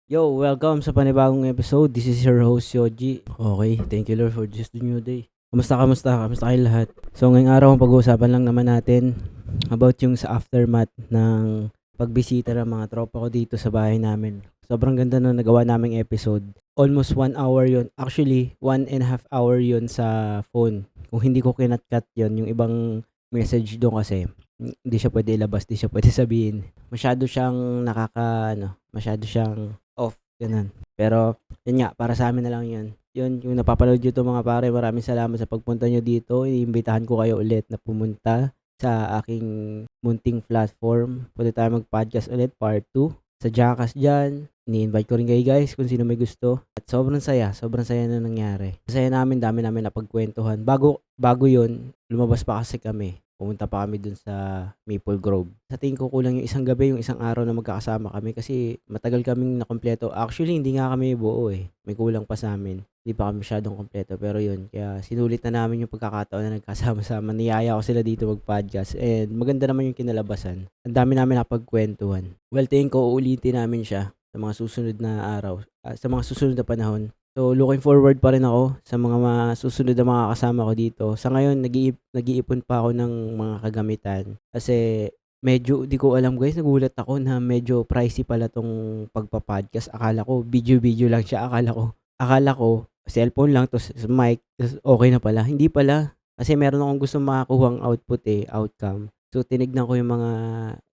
Yo, welcome sa panibagong episode. This is your host, Yoji. Okay, thank you Lord for just the new day. Kamusta kayo lahat? So, ngayong araw, pag-uusapan lang naman natin about yung sa aftermath ng pagbisita ng mga tropa ko dito sa bahay namin. Sobrang ganda na nagawa naming episode. Almost 1 hour yun. Actually, 1.5 hour yun sa phone. Kung hindi ko kinat-cut yun, yung ibang message doon kasi, hindi siya pwede ilabas, hindi siya pwede sabihin. Masyado siyang masyado siyang off, ganun. Pero, yun nga, para sa amin na lang yun. Yun, yung napapanood nyo to mga pare, maraming salamat sa pagpunta nyo dito. Iimbitahan ko kayo ulit na pumunta sa aking munting platform. Pwede tayo mag-podcast ulit, part 2. Sa Jackass dyan, ini-invite ko rin kayo guys kung sino may gusto. At sobrang saya na nangyari. Masaya namin, dami namin napagkwentuhan. Bago yun, lumabas pa kasi kami. Pumunta pa kami dun sa Maple Grove. Sa tingin ko kulang yung isang gabi, yung isang araw na magkakasama kami kasi matagal kaming nakumpleto. Actually, hindi nga kami buo eh. May kulang pa sa amin. Hindi pa kami masyadong kumpleto. Pero yun, kaya sinulit na namin yung pagkakataon na nagkasama-sama. Niyaya ko sila dito mag-podcast and maganda naman yung kinalabasan. Ang dami namin napagkwentuhan. Well, tingin ko uulitin namin siya sa mga susunod na araw, sa mga susunod na panahon. So, looking forward pa rin ako sa mga susunod na mga kasama ko dito. Sa ngayon, nag-iipon pa ako ng mga kagamitan. Kasi, medyo, di ko alam guys, nagulat ako na medyo pricey pala tong pagpa-podcast. Akala ko, video-video lang siya. Akala ko, cellphone lang, to mic, tas okay na pala. Hindi pala. Kasi meron akong gusto makakuhang output outcome. So, tinignan ko yung mga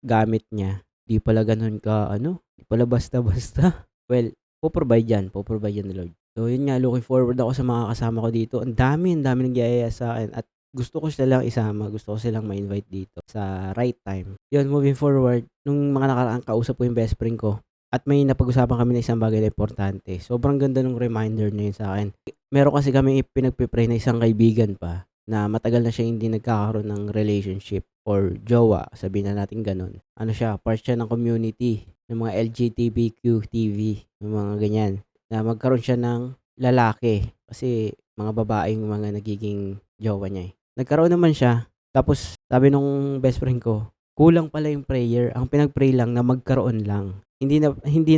gamit niya. Di pala ganun di pala basta-basta. Well, po-provide yan ni Lord. So, yun nga, looking forward ako sa mga kasama ko dito. Ang dami nagyayaya sa akin at gusto ko silang isama, gusto ko silang ma-invite dito sa right time. Yun, moving forward, nung mga nakaraang kausap ko yung best friend ko at may napag-usapan kami na isang bagay na importante. Sobrang ganda ng reminder niya yun sa akin. Meron kasi kami pinagpipray na isang kaibigan pa na matagal na siya hindi nagkakaroon ng relationship or jowa, sabihin na natin ganun. Ano siya, part siya ng community ng mga LGBTQ TV, yung mga ganyan na magkaroon siya ng lalaki kasi mga babae yung mga nagiging jowa niya eh. Nagkaroon naman siya, tapos sabi nung best friend ko, kulang pala yung prayer, ang pinag-pray lang na magkaroon lang. Hindi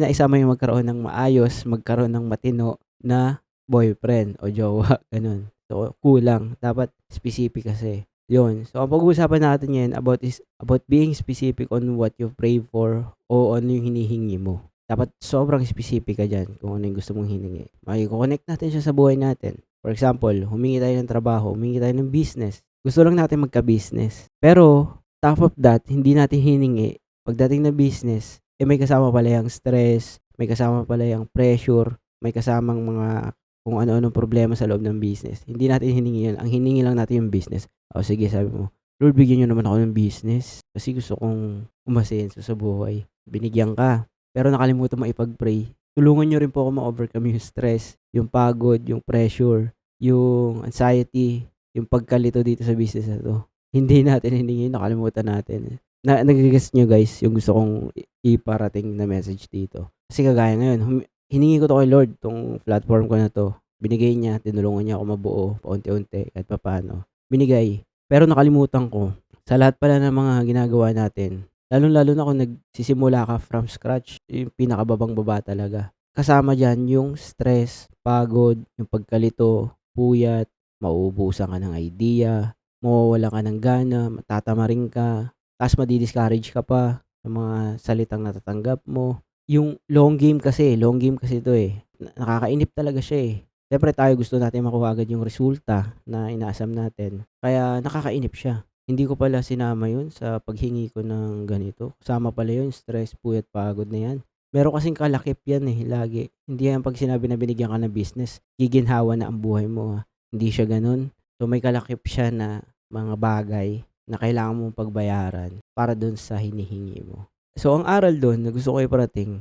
na isama yung magkaroon ng maayos, magkaroon ng matino na boyfriend o jowa, ganun. So, kulang. Dapat specific kasi. Yun. So, ang pag-uusapan natin ngayon about being specific on what you pray for o ano yung hinihingi mo. Dapat sobrang specific ka dyan kung ano yung gusto mong hiningi. Connect natin siya sa buhay natin. For example, humingi tayo ng trabaho, humingi tayo ng business. Gusto lang natin magka-business. Pero, top of that, hindi natin hiningi. Pagdating na business, may kasama pala yung stress, may kasama pala yung pressure, may kasamang mga kung ano-anong problema sa loob ng business. Hindi natin hiningi yun. Ang hiningi lang natin yung business. O sige, sabi mo, Lord, bigyan nyo naman ako ng business kasi gusto kong umasenso sa buhay. Binigyan ka. Pero nakalimutan mo ipag-pray. Tulungan nyo rin po ako ma-overcome yung stress, yung pagod, yung pressure, yung anxiety, yung pagkalito dito sa business na to. Hindi natin hiningi, nakalimutan natin. Nag-guess nyo guys yung gusto kong iparating na message dito. Kasi kagaya ngayon, hiningi ko to kay Lord, tong platform ko na to. Binigay niya, tinulungan niya ako mabuo, paunti-unti, kahit papaano. Binigay. Pero nakalimutan ko, sa lahat pala ng mga ginagawa natin, lalong-lalo na kung nagsisimula ka from scratch, yung pinakababang baba talaga. Kasama dyan yung stress, pagod, yung pagkalito, puyat, mauubusan ka ng idea, mawawala ka ng gana, matatamaring ka, tapos madi-discourage ka pa sa mga salitang natatanggap mo. Yung long game kasi ito eh. Nakakainip talaga siya eh. Siyempre tayo gusto natin makuha agad yung resulta na inaasam natin. Kaya nakakainip siya. Hindi ko pala sinama yun sa paghingi ko ng ganito. Kasama pala yun, stress, puyat, pagod na yan. Meron kasing kalakip yan eh, lagi. Hindi yan pag sinabi na binigyan ka ng business, giginhawa na ang buhay mo. Hindi siya ganun. So may kalakip siya na mga bagay na kailangan mong pagbayaran para dun sa hinihingi mo. So ang aral dun na gusto ko iparating,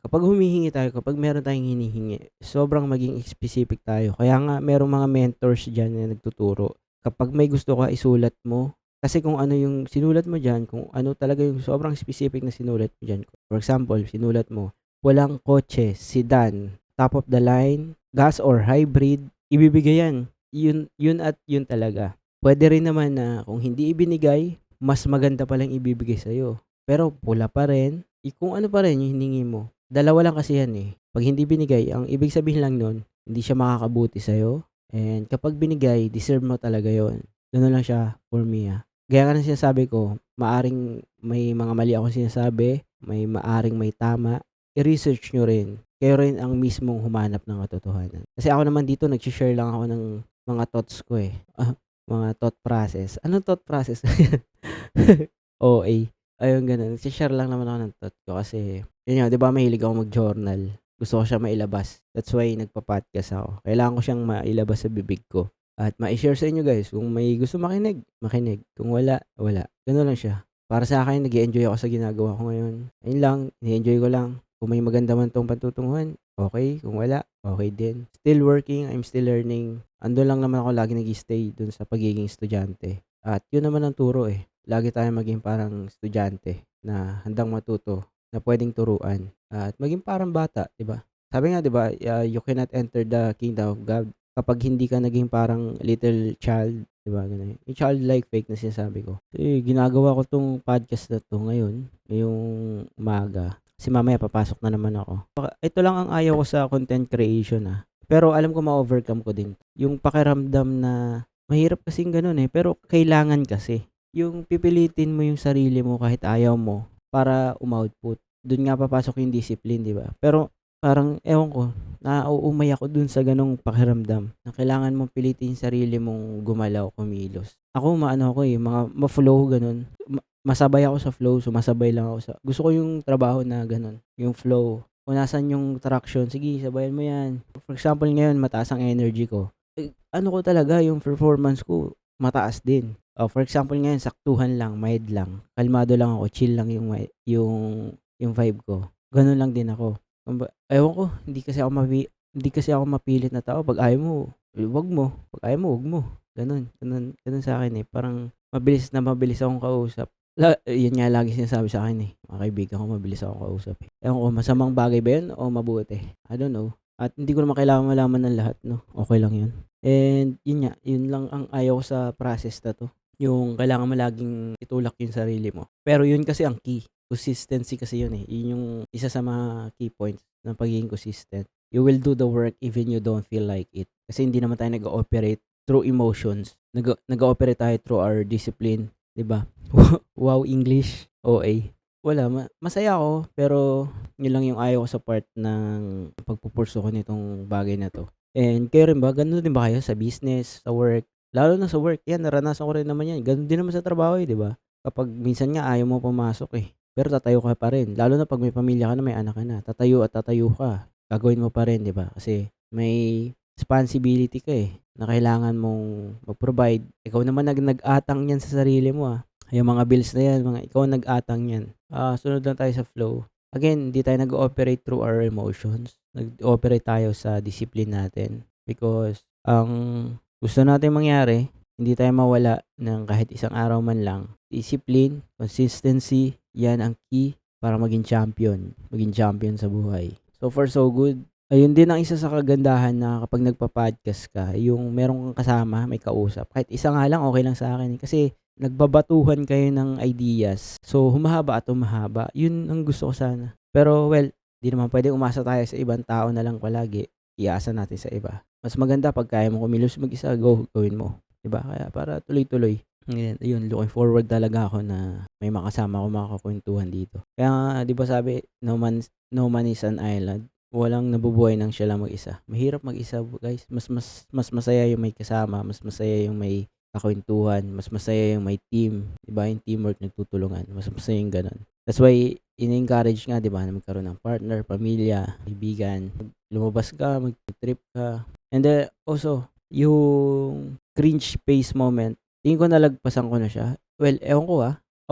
kapag humihingi tayo, kapag meron tayong hinihingi, sobrang maging specific tayo. Kaya nga merong mga mentors diyan na nagtuturo. Kapag may gusto ka, isulat mo. Kasi kung ano yung sinulat mo diyan, kung ano talaga yung sobrang specific na sinulat mo diyan. For example, sinulat mo, walang kotse, sedan, top of the line, gas or hybrid, ibibigay yan. Yun at yun talaga. Pwede rin naman na kung hindi ibinigay, mas maganda palang ibibigay sa'yo. Pero pula pa rin, kung ano pa rin yung hiningi mo. dalawa lang kasi yan, eh. 'Pag hindi binigay, ang ibig sabihin lang nun, hindi siya makakabuti sa'yo, and kapag binigay, deserve mo talaga yon. Gano'n lang siya for me, Gaya nga ng sinasabi ko, maaring may mga mali akong sinasabi, maaring may tama, i-research niyo rin. Kayo rin ang mismong humanap ng katotohanan. Kasi ako naman dito nagse-share lang ako ng mga thoughts ko, eh. Mga thought process. Anong thought process na yan? OA. Ayun gano'n, nagse-share lang naman ako ng thought ko kasi yun nga 'di ba mahilig akong mag-journal. Gusto ko siya mailabas. That's why nagpo-podcast ako. Kailangan ko siyang mailabas sa bibig ko at mai-share sa inyo guys. Kung may gusto makinig, makinig. Kung wala, wala. Gano'n lang siya. Para sa akin nag-e-enjoy ako sa ginagawa ko ngayon. Ayun lang, ini-enjoy ko lang. Kung may maganda man 'tong patutunguhan, okey. Kung wala, okey din. Still working, I'm still learning. Andun lang naman ako lagi nag-i-stay dun sa pagiging estudyante. At yun naman ang turo, eh. Lagi tayong maging parang estudyante na handang matuto, na puwedeng turuan at maging parang bata, 'di ba? Sabi nga 'di ba, you cannot enter the kingdom of God kapag hindi ka naging parang little child, 'di ba, gano'n. Yung childlike faith na sinasabi ko. Eh, ginagawa ko 'tong podcast na 'to ngayon, ngayong umaga, kasi mamaya papasok na naman ako. Ito lang ang ayaw ko sa content creation, pero alam ko ma-overcome ko din. Yung pakiramdam na mahirap kasing gano'n, eh, pero kailangan kasi. Yung pipilitin mo yung sarili mo kahit ayaw mo para umoutput. Dun nga papasok yung discipline, 'di ba? Pero parang ewan ko, nauumay ako dun sa ganong pakiramdam na kailangan mong pilitin yung sarili mong gumalaw, kumilos. Ako maano ako, eh, mga ma-flow gano'n. Masabay ako sa flow, sumasabay lang ako sa gusto ko yung trabaho na gano'n, yung flow. Kung nasaan yung traction, sige sabayan mo 'yan. For example ngayon mataas ang energy ko, ano ko talaga yung performance ko mataas din. For example ngayon saktuhan lang, mild lang, kalmado lang ako, chill lang yung vibe ko. Gano'n lang din ako. Ewan ko, hindi kasi ako mapilit na tao. 'Pag ayaw mo, wag mo. 'Pag ayaw mo, wag mo. Gano'n, gano'n, gano'n sa'kin, eh. Parang mabilis akong kausap. Yun nga lagi sinasabi sa'kin, eh, mga kaibigan ko mabilis akong kausap, eh. Ewan ko masamang bagay ba yun o mabuti? I don't know. At hindi ko naman kailangang malaman ng lahat 'no, okey lang yun. And yun nga, yun lang ang ayaw ko sa process na 'to, yung kailangan mo laging itulak yung sarili mo. Pero yun kasi ang key, consistency kasi yun, eh. Yun yung isa sa mga key points ng pagiging consistent. You will do the work even you don't feel like it. Kasi hindi naman tayo nag-ooperate through emotions. Nag-ooperate tayo through our discipline, 'di ba? Wow, English, OA. Wala, masaya ako pero yun lang yung ayaw ko sa part ng pagpu-pursue ko nitong bagay na 'to. And kayo rin ba, gano'n din ba kayo sa business, sa work? Lalo na sa work, 'yan naranasan ko rin naman 'yan. Gano'n din naman sa trabaho, 'di ba? Kapag minsan nga ayaw mo pumasok, eh, pero tatayo ka pa rin. Lalo na 'pag may pamilya ka na, may anak ka na, tatayo at tatayo ka. Gagawin mo pa rin, 'di ba? Kasi may responsibility ka, eh, na kailangan mong mag-provide. Ikaw naman nag-atang niyan sa sarili mo, yung mga bills na 'yan, ikaw ang nag-atang niyan. Sunod lang tayo sa flow. Again, hindi tayo nag-ooperate through our emotions. Nag-ooperate tayo sa discipline natin because ang gusto nating mangyari, hindi tayo mawala ng kahit isang araw man lang. Discipline, consistency, 'yan ang key para maging champion sa buhay. So far so good. Ayun din ang isa sa kagandahan na kapag nagpa-podcast ka, yung meron kang kasama, may kausap. Kahit isa nga lang, okey lang sa'kin, eh, kasi nagbabatuhan kayo ng ideas. So, humahaba at humahaba. Yun ang gusto ko sana. Pero well, 'di naman puwedeng umasa tayo sa ibang tao na lang palagi. Iasa natin sa iba. Mas maganda 'pag kaya mo kumilos mag-isa, go, gawin mo, 'di ba? Kaya para tuloy-tuloy. Ayun, looking forward talaga ako na may makasama akong makakakuwentuhan dito. Kaya nga 'di ba sabi, no man is an island. Walang nabubuhay ng siya lang mag-isa. Mahirap mag-isa guys. Mas masaya yung may kasama, mas masaya yung may kakwentuhan, mas masaya yung may team, 'di ba? Yung teamwork, nagtutulungan, mas masaya yung gano'n. That's why ini-encourage nga 'di ba, na magkaroon ng partner, pamilya, kaibigan, lumabas ka, mag-trip ka. And then also, yung cringe face moment, tingin ko nalagpasan ko na siya. Well, ewan ko,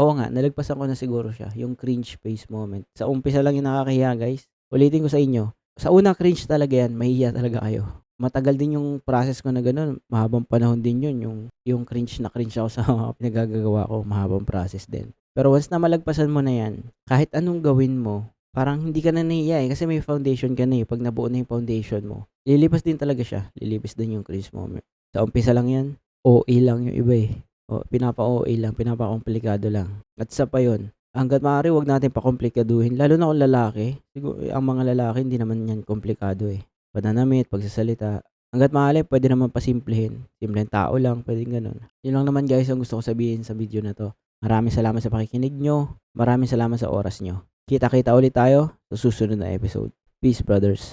oo nga, nalagpasan ko na siguro siya, yung cringe face moment. Sa umpisa lang yung nakakahiya guys. Ulitin ko sa inyo, sa una cringe talaga yan, mahihiya talaga kayo. Matagal din yung process ko na gano'n, mahabang panahon din yun, yung cringe na cringe ako sa mga pinagagagawa ko, mahabang process din. Pero once na malagpasan mo na yan, kahit anong gawin mo, parang hindi ka na nahihiya, kasi may foundation ka na, 'pag nabuo na yung foundation mo. Lilipas din talaga siya, lilipas din yung cringe moment. Sa umpisa lang yan, OA lang yung iba, eh. Pinapa-OA lang, pinapa-komplikado lang. At isa pa yun, Hangga't maaari wag natin pakomplikaduhin lalo na kung lalaki. Siguro ang mga lalaki hindi naman 'yan komplikado, eh. Pananamit, pagsasalita, hangga't maaari puwede naman pasimplehin. Simpleng tao lang, puwedeng gano'n. 'Yun lang naman guys ang gusto ko sabihin sa video na 'to. Maraming salamat sa pakikinig niyo. Maraming salamat sa oras niyo. Kita-kita ulit tayo sa susunod na episode. Peace brothers.